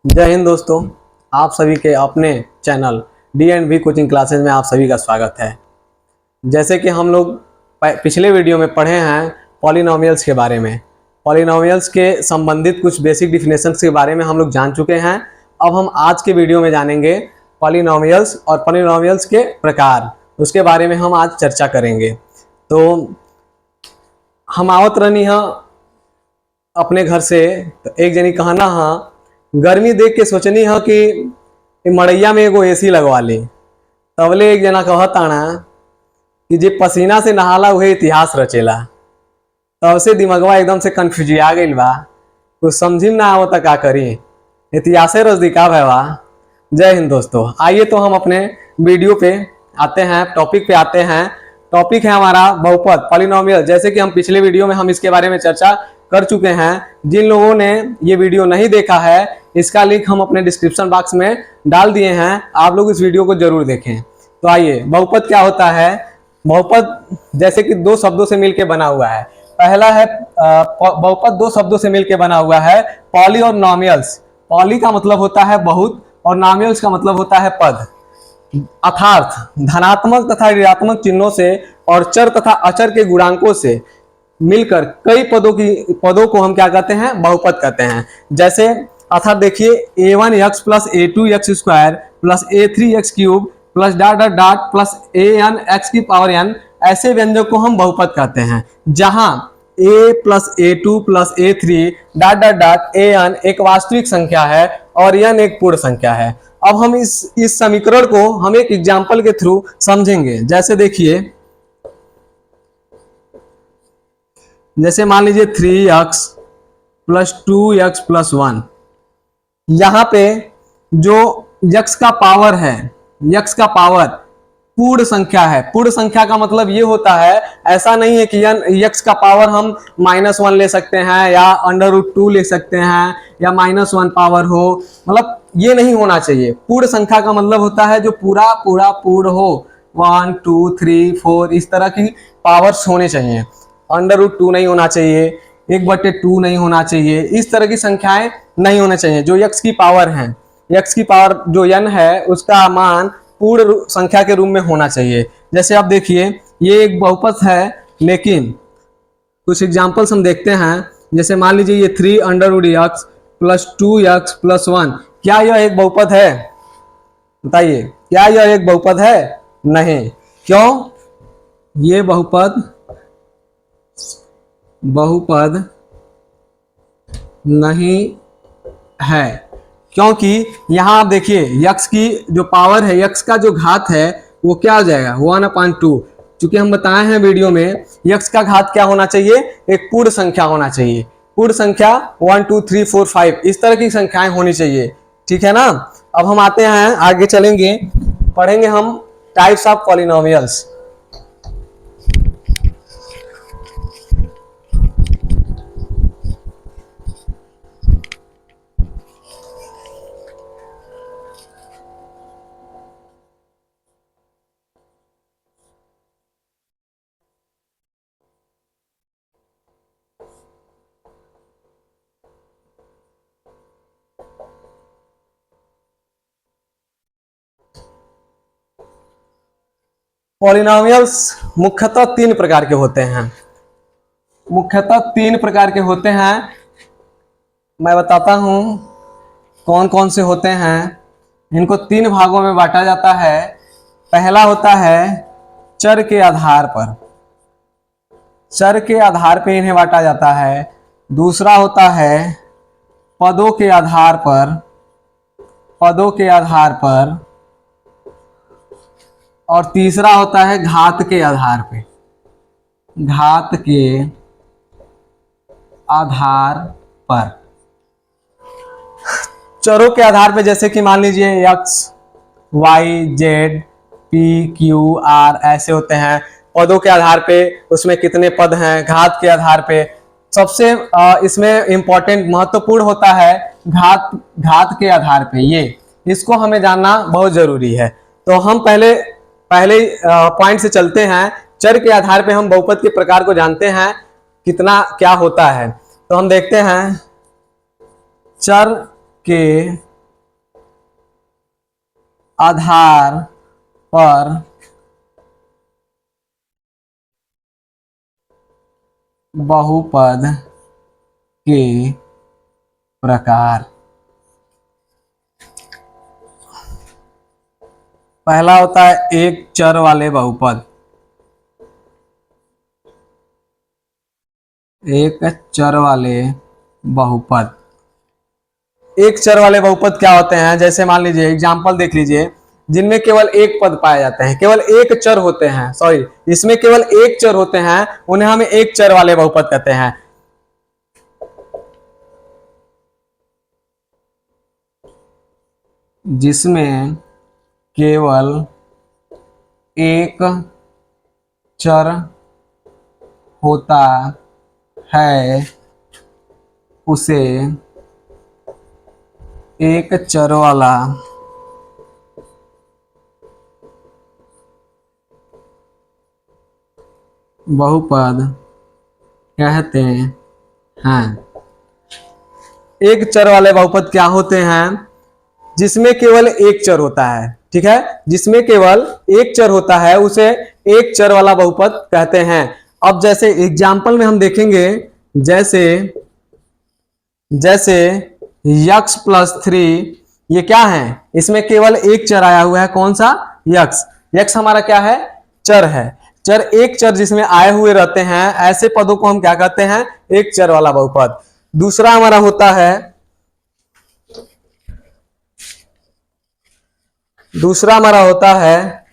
जय हिंद दोस्तों, आप सभी के अपने चैनल D&V कोचिंग क्लासेस में आप सभी का स्वागत है। जैसे कि हम लोग पिछले वीडियो में पढ़े हैं पॉलिनोमियल्स के बारे में, पॉलिनोमियल्स के संबंधित कुछ बेसिक डिफिनेशंस के बारे में हम लोग जान चुके हैं। अब हम आज के वीडियो में जानेंगे पॉलिनोमियल्स और पॉलिनोमियल्स के प्रकार, उसके बारे में हम आज चर्चा करेंगे। तो हम आवत रहनी अपने घर से, तो एक जनी कहना हाँ गर्मी देख के सोचनी है कि मड़ैया में एगो एसी लगवा ली। तबले एक जना कहताना कि जे पसीना से नहाला उहे इतिहास रचेला। तब से दिमागवा एकदम से कन्फ्यूजिया गइल बा, कुछ समझी ना आवता का करी, इतिहासे रजदिका भैया। जय हिंद दोस्तों, आइए तो हम अपने वीडियो पे आते हैं, टॉपिक पे आते हैं। टॉपिक है हमारा बहुपद, पॉलिनोमियल। जैसे कि हम पिछले वीडियो में हम इसके बारे में चर्चा कर चुके हैं। जिन लोगों ने ये वीडियो नहीं देखा है, इसका लिंक हम अपने डिस्क्रिप्शन बॉक्स में डाल दिए हैं, आप लोग इस वीडियो को जरूर देखें। तो आइए, बहुपद क्या होता है। बहुपद जैसे कि दो शब्दों से मिलकर बना हुआ है। पहला है बहुपद दो शब्दों से मिलकर बना हुआ है, पॉली और नॉमियल्स। पॉली का मतलब होता है बहुत और नॉमियल्स का मतलब होता है पद। अर्थात धनात्मक तथा ऋणात्मक चिन्हों से और चर तथा अचर के गुणांकों से मिलकर कई पदों को हम क्या कहते हैं, बहुपद कहते हैं। जैसे अर्थात देखिए, a1x plus a2x square plus a3x cube plus dot dot dot plus an x की पावर n, ऐसे व्यंजक को हम बहुपद कहते हैं। जहां a plus a2 plus a3 dot dot dot an एक वास्तविक संख्या है और n एक पूर्ण संख्या है। अब हम इस समीकरण को हम एक एग्जाम्पल के थ्रू समझेंगे। जैसे देखिए, जैसे मान लीजिए 3x प्लस 2x प्लस 1, यहाँ पे जो x का पावर है, x का पावर पूर्ण संख्या है। पूर्ण संख्या का मतलब ये होता है, ऐसा नहीं है कि x का पावर हम -1 ले सकते हैं या √2 ले सकते हैं या -1 पावर हो, मतलब ये नहीं होना चाहिए। पूर्ण संख्या का मतलब होता है जो पूरा पूर्ण हो, 1 2 3 4 इस तरह की पावर्स होने चाहिए। √2 नहीं होना चाहिए, 1/2 नहीं होना चाहिए, इस तरह की संख्याएं नहीं होने चाहिए। जो x की पावर है, x की पावर जो n है, उसका मान पूर्ण संख्या के रूप में होना चाहिए। जैसे आप देखिए, ये एक बहुपद है, लेकिन कुछ एग्जांपल्स हम देखते हैं। जैसे मान लीजिए ये 3√x प्लस 2x प्लस 1, क्या यह एक बहुपद है? बताइए, क्या यह एक बहुपद है? नहीं। क्यों? ये बहुपद नहीं है, क्योंकि यहां आप देखिए x की जो पावर है, x का जो घात है, वो क्या हो जाएगा, 1/2। चूंकि हम बताए हैं वीडियो में, x का घात क्या होना चाहिए, एक पूर्ण संख्या होना चाहिए। पूर्ण संख्या 1 2 3 4 5 इस तरह की संख्याएं होनी चाहिए, ठीक है ना। अब हम आते हैं, आगे चलेंगे, पढ़ेंगे हम टाइप्स ऑफ पॉलिनोमियल्स। पॉलिनोमियल्स मुख्यतः 3 प्रकार के होते हैं। मुख्यतः 3 प्रकार के होते हैं। मैं बताता हूं कौन कौन से होते हैं। इनको 3 भागों में बांटा जाता है। पहला होता है चर के आधार पर, चर के आधार पर इन्हें बांटा जाता है। दूसरा होता है पदों के आधार पर, पदों के आधार पर। और तीसरा होता है घात के आधार पे, घात के आधार पर। चरों के आधार पे जैसे कि मान लीजिए x y z p q r ऐसे होते हैं। पदों के आधार पे उसमें कितने पद हैं। घात के आधार पे सबसे इसमें इंपॉर्टेंट महत्वपूर्ण होता है घात के आधार पे, ये इसको हमें जानना बहुत जरूरी है। तो हम पहले पॉइंट से चलते हैं। चर के आधार पे हम बहुपद के प्रकार को जानते हैं, कितना क्या होता है। तो हम देखते हैं चर के आधार पर बहुपद के प्रकार। पहला होता है एक चर वाले बहुपद। एक चर वाले बहुपद। एक चर वाले बहुपद क्या होते हैं, जैसे मान लीजिए एग्जांपल देख लीजिए, जिनमें केवल एक पद पाए जाते हैं, केवल एक चर होते हैं, सॉरी इसमें केवल एक चर होते हैं, उन्हें हम एक चर वाले बहुपद कहते हैं। जिसमें केवल एक चर होता है उसे एक चर वाला बहुपद कहते हैं। एक चर वाले बहुपद क्या होते हैं, जिसमें केवल एक चर होता है, ठीक है, जिसमें केवल एक चर होता है उसे एक चर वाला बहुपद कहते हैं। अब जैसे एग्जाम्पल में हम देखेंगे, जैसे जैसे यक्स प्लस 3, ये क्या है, इसमें केवल एक चर आया हुआ है, कौन सा, यक्स। यक्स हमारा क्या है, चर है। चर, एक चर जिसमें आए हुए रहते हैं, ऐसे पदों को हम क्या कहते हैं, एक चर वाला बहुपद। दूसरा हमारा होता है, दूसरा हमारा होता है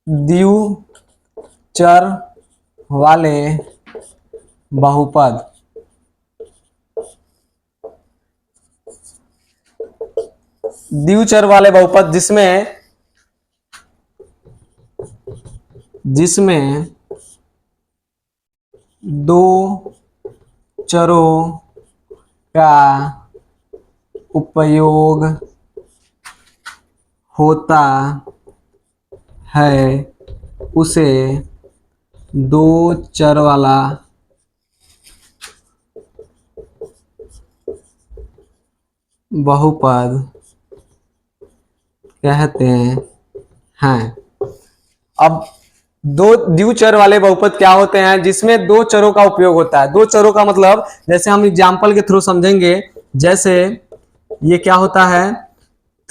द्विचर वाले बहुपद। द्विचर वाले बहुपद जिसमें दो चरों का उपयोग होता है उसे दो चर वाला बहुपद कहते हैं। अब दो द्विचर वाले बहुपद क्या होते हैं, जिसमें दो चरों का उपयोग होता है। दो चरों का मतलब, जैसे हम एग्जाम्पल के थ्रू समझेंगे, जैसे ये क्या होता है,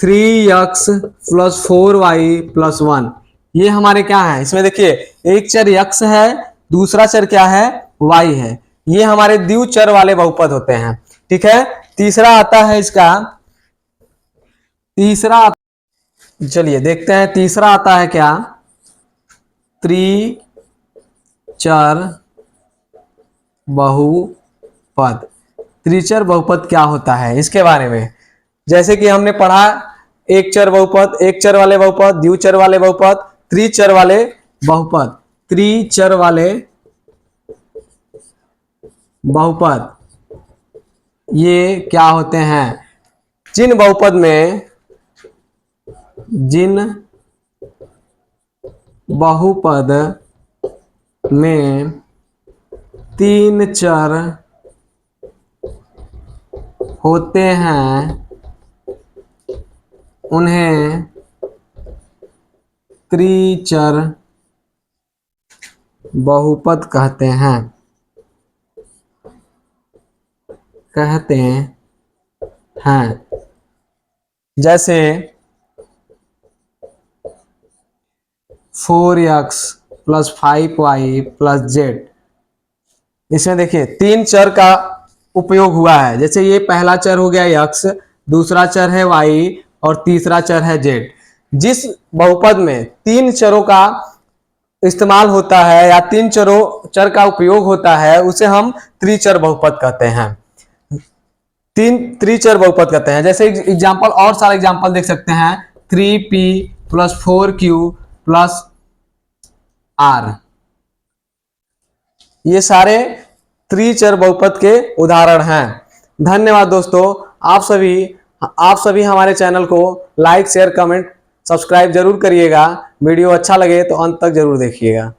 3x + 4y + 1, ये हमारे क्या है, इसमें देखिए एक चर x है, दूसरा चर क्या है, y है, ये हमारे द्विचर वाले बहुपद होते हैं, ठीक है। तीसरा आता है इसका, चलिए देखते हैं, तीसरा आता है क्या, त्रिचर बहुपद। त्रिचर बहुपद क्या होता है, इसके बारे में, जैसे कि हमने पढ़ा, एक चर बहुपद, एक चर वाले बहुपद, द्विचर वाले बहुपद, त्रिचर वाले बहुपद। त्रिचर वाले बहुपद ये क्या होते हैं, जिन बहुपद में तीन चर होते हैं उन्हें त्रिचर बहुपद कहते हैं। जैसे 4x + 5y + z, इसमें देखिए तीन चर का उपयोग हुआ है। जैसे ये पहला चर हो गया x, दूसरा चर है y और तीसरा चर है z। जिस बहुपद में तीन चरों का इस्तेमाल होता है या तीन चर का उपयोग होता है उसे हम त्रिचर बहुपद कहते हैं। त्रिचर बहुपद कहते हैं। जैसे एग्जांपल, और सारे एग्जांपल देख सकते हैं, 3p + 4q + r, ये सारे त्रिचर बहुपद के उदाहरण हैं। धन्यवाद दोस्तों, आप सभी हमारे चैनल को लाइक, शेयर, कमेंट, सब्सक्राइब जरूर करिएगा। वीडियो अच्छा लगे तो अंत तक जरूर देखिएगा।